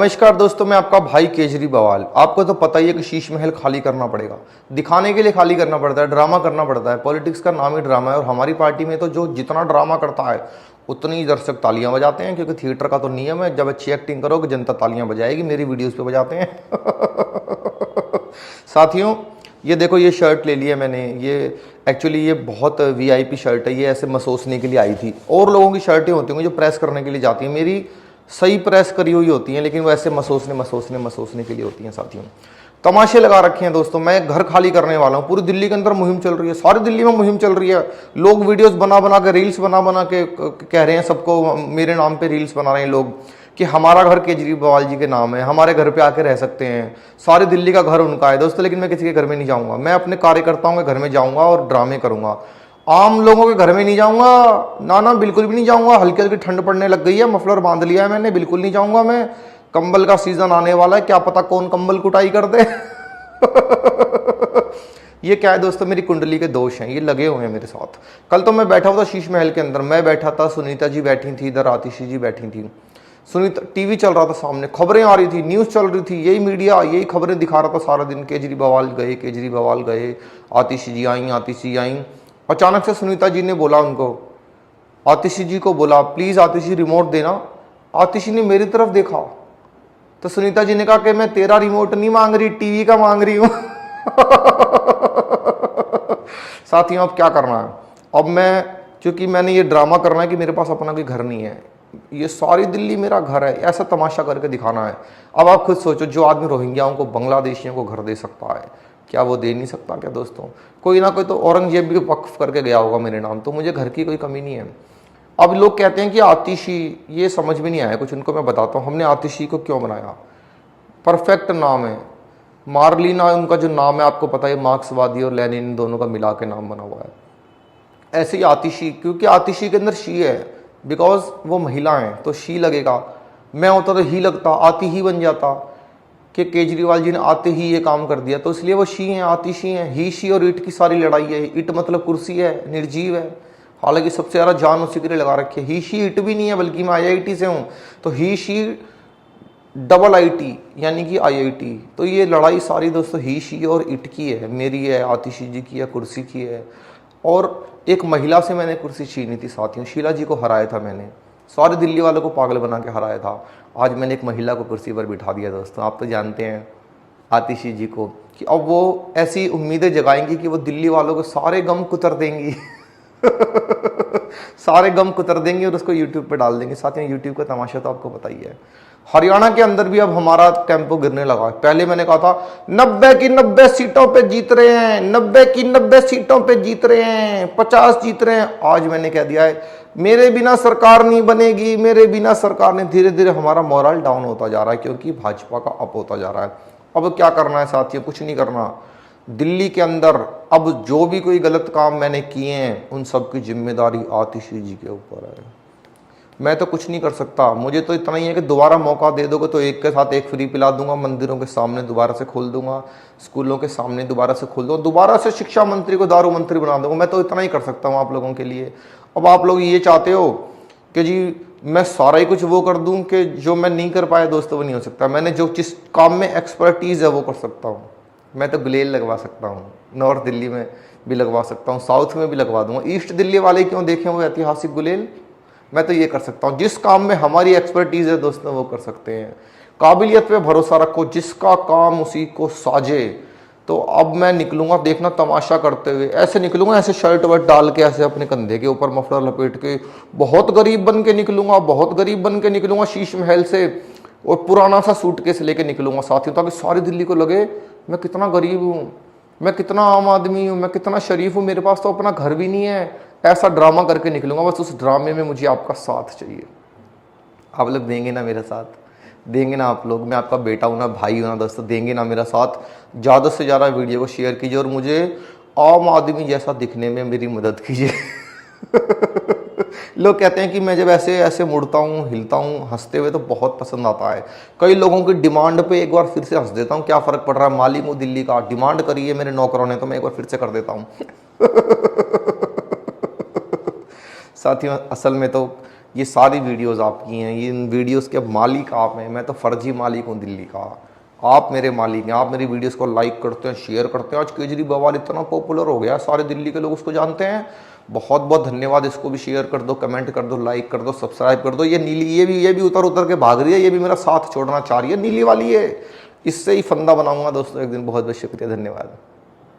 नमस्कार दोस्तों, मैं आपका भाई केजरीवाल। आपको तो पता ही है कि शीश महल खाली करना पड़ेगा, दिखाने के लिए खाली करना पड़ता है, ड्रामा करना पड़ता है। पॉलिटिक्स का नाम ही ड्रामा है और हमारी पार्टी में तो जो जितना ड्रामा करता है उतनी ही दर्शक तालियां बजाते हैं, क्योंकि थिएटर का तो नियम है, जब अच्छी एक्टिंग करोगे जनता तालियां बजाएगी। मेरी वीडियोस पे बजाते हैं। साथियों, ये देखो, ये शर्ट ले लिया मैंने। ये एक्चुअली ये बहुत वीआईपी शर्ट है। ये ऐसे मसोसने के लिए आई थी। और लोगों की शर्टें होती होंगी जो प्रेस करने के लिए जाती हैं, मेरी सही प्रेस करी हुई होती हैं, लेकिन वो ऐसे मसोसने के लिए होती हैं। साथियों, तमाशे लगा रखे हैं दोस्तों। मैं घर खाली करने वाला हूँ। पूरी दिल्ली के अंदर मुहिम चल रही है, सारी दिल्ली में मुहिम चल रही है। लोग वीडियोस बना बना के, रील्स बना बना के कह रहे हैं सबको, मेरे नाम पे रील्स बना रहे हैं लोग कि हमारा घर केजरीवाल जी के नाम है, हमारे घर पे आके रह सकते हैं। सारी दिल्ली का घर उनका है दोस्तों। लेकिन मैं किसी के घर में नहीं जाऊंगा। मैं अपने कार्यकर्ताओं के घर में जाऊंगा और ड्रामे करूंगा। आम लोगों के घर में नहीं जाऊंगा। ना ना, बिल्कुल भी नहीं जाऊंगा। हल्की हल्की ठंड पड़ने लग गई है, मफलर बांध लिया है मैंने। बिल्कुल नहीं जाऊंगा मैं। कंबल का सीजन आने वाला है, क्या पता कौन कंबल कुटाई कर दे। ये क्या है दोस्तों, मेरी कुंडली के दोष हैं, ये लगे हुए हैं मेरे साथ। कल तो मैं बैठा हुआ था शीश महल के अंदर। मैं बैठा था, सुनीता जी बैठी थी इधर, आतिशी जी बैठी थी। सुनीता, टीवी चल रहा था सामने, खबरें आ रही थी, न्यूज चल रही थी। यही मीडिया यही खबरें दिखा रहा था सारा दिन। केजरीवाल गए, केजरीवाल गए, आतिशी जी आई, आतिशी आई। अचानक से सुनीता जी ने बोला उनको, आतिशी जी को बोला, प्लीज आतिशी रिमोट देना। आतिशी ने मेरी तरफ देखा तो सुनीता जी ने कहा कि मैं तेरा रिमोट नहीं मांग रही, टीवी का मांग रही हूं। साथियों, अब क्या करना है? अब मैं, क्योंकि मैंने ये ड्रामा करना है कि मेरे पास अपना कोई घर नहीं है, ये सारी दिल्ली मेरा घर है, ऐसा तमाशा करके दिखाना है। अब आप खुद सोचो, जो आदमी रोहिंग्याओं को, बांग्लादेशियों को घर दे सकता है, क्या वो दे नहीं सकता क्या दोस्तों? कोई ना कोई तो औरंगजेब भी वक्फ करके गया होगा मेरे नाम, तो मुझे घर की कोई कमी नहीं है। अब लोग कहते हैं कि आतिशी, ये समझ में नहीं आया कुछ। उनको मैं बताता हूँ हमने आतिशी को क्यों बनाया। परफेक्ट नाम है। मार्लिना उनका जो नाम है, आपको पता है, मार्क्सवादी और लेनिन दोनों का मिला के नाम बना हुआ है। ऐसे ही आतिशी, क्योंकि आतिशी के अंदर शी है, बिकॉज वो महिला है तो शी लगेगा। मैं होता तो ही लगता, आती ही बन जाता, कि केजरीवाल जी ने आते ही ये काम कर दिया, तो इसलिए वो शी हैं, आतिशी हैं। ही शी और इट की सारी लड़ाई है। इट मतलब कुर्सी है, निर्जीव है। हालांकि सबसे ज़्यादा जान उसी के लिए लगा रखी है। ही शी इट भी नहीं है, बल्कि मैं आईआईटी से हूँ, तो ही शी डबल आईटी यानी कि आईआईटी। तो ये लड़ाई सारी दोस्तों ही शी और इट की है, मेरी है, आतिशी जी की है, कुर्सी की है। और एक महिला से मैंने कुर्सी छीनी थी साथियों, शीला जी को हराया था मैंने, सारे दिल्ली वालों को पागल बना के हराया था। आज मैंने एक महिला को कुर्सी पर बिठा दिया दोस्तों। आप तो जानते हैं आतिशी जी को, कि अब वो ऐसी उम्मीदें जगाएंगी कि वो दिल्ली वालों को सारे गम कुतर देंगी। सारे गम कुतर देंगे और उसको यूट्यूब पे डाल देंगे। साथियों, यूट्यूब का तमाशा तो आपको पता ही है। हरियाणा के अंदर भी अब हमारा टेम्पो गिरने लगा है। पहले मैंने कहा था 90 की 90 सीटों पे जीत रहे हैं, 90 की 90 सीटों पे जीत रहे हैं, 50 जीत रहे हैं। आज मैंने कह दिया है मेरे बिना सरकार नहीं बनेगी, मेरे बिना सरकार नहीं। धीरे धीरे हमारा मोरल डाउन होता जा रहा है, क्योंकि भाजपा का अप होता जा रहा है। अब क्या करना है साथियों? कुछ नहीं करना। दिल्ली के अंदर अब जो भी कोई गलत काम मैंने किए हैं, उन सब की जिम्मेदारी आतिशी जी के ऊपर है। मैं तो कुछ नहीं कर सकता। मुझे तो इतना ही है कि दोबारा मौका दे दोगे तो एक के साथ एक फ्री पिला दूंगा, मंदिरों के सामने दोबारा से खोल दूंगा, स्कूलों के सामने दोबारा से खोल दूंगा, दोबारा से शिक्षा मंत्री को दारू मंत्री बना दूंगा। मैं तो इतना ही कर सकता हूँ आप लोगों के लिए। अब आप लोग ये चाहते हो कि जी मैं सारा ही कुछ वो कर दूं, कि जो मैं नहीं कर पाया दोस्तों वो नहीं हो सकता। मैंने जो जिस काम में एक्सपर्टीज़ है वो कर सकता हूँ। मैं तो गुलेल लगवा सकता हूँ, नॉर्थ दिल्ली में भी लगवा सकता हूँ, साउथ में भी लगवा दूंगा। ईस्ट दिल्ली वाले क्यों देखें वो ऐतिहासिक गुलेल? मैं तो ये कर सकता हूँ। जिस काम में हमारी एक्सपर्टीज़ है दोस्तों वो कर सकते हैं। काबिलियत पे भरोसा रखो, जिसका काम उसी को साजे। तो अब मैं निकलूंगा, देखना तमाशा करते हुए। ऐसे निकलूंगा, ऐसे शर्ट वर्ट डाल के, ऐसे अपने कंधे के ऊपर मफलर लपेट के, बहुत गरीब बन के निकलूंगा, बहुत गरीब बन के निकलूंगा शीश महल से, और पुराना सा सूटकेस लेके निकलूंगा साथियों, ताकि सारी दिल्ली को लगे मैं कितना गरीब हूँ, मैं कितना आम आदमी हूँ, मैं कितना शरीफ हूँ, मेरे पास तो अपना घर भी नहीं है। ऐसा ड्रामा करके निकलूंगा। बस उस ड्रामे में मुझे आपका साथ चाहिए। आप लोग देंगे ना मेरा साथ? देंगे ना आप लोग? मैं आपका बेटा हूं ना, भाई हूं ना दोस्तों, देंगे ना मेरा साथ? ज़्यादा से ज़्यादा वीडियो को शेयर कीजिए और मुझे आम आदमी जैसा दिखने में मेरी मदद कीजिए। लोग कहते हैं कि मैं जब ऐसे ऐसे मुड़ता हूँ, हिलता हूँ हंसते हुए, तो बहुत पसंद आता है। कई लोगों की डिमांड पे एक बार फिर से हंस देता हूँ। क्या फ़र्क पड़ रहा है? मालिक हूँ दिल्ली का, डिमांड करी है मेरे नौकरों ने, तो मैं एक बार फिर से कर देता हूँ। साथियों, असल में तो ये सारी वीडियोस आपकी हैं, ये इन वीडियोस के मालिक आप हैं, मैं तो फर्जी मालिक हूँ दिल्ली का, आप मेरे मालिक हैं। आप मेरी वीडियोस को लाइक करते हैं, शेयर करते हैं। आज केजरीवाल इतना पॉपुलर हो गया, सारे दिल्ली के लोग उसको जानते हैं। बहुत बहुत धन्यवाद। इसको भी शेयर कर दो, कमेंट कर दो, लाइक कर दो, सब्सक्राइब कर दो। ये नीली ये भी उतर उतर के भाग रही है, ये भी मेरा साथ छोड़ना चाह रही है, नीली वाली है। इससे ही फंदा बनाऊंगा दोस्तों एक दिन। बहुत बहुत शुक्रिया, धन्यवाद।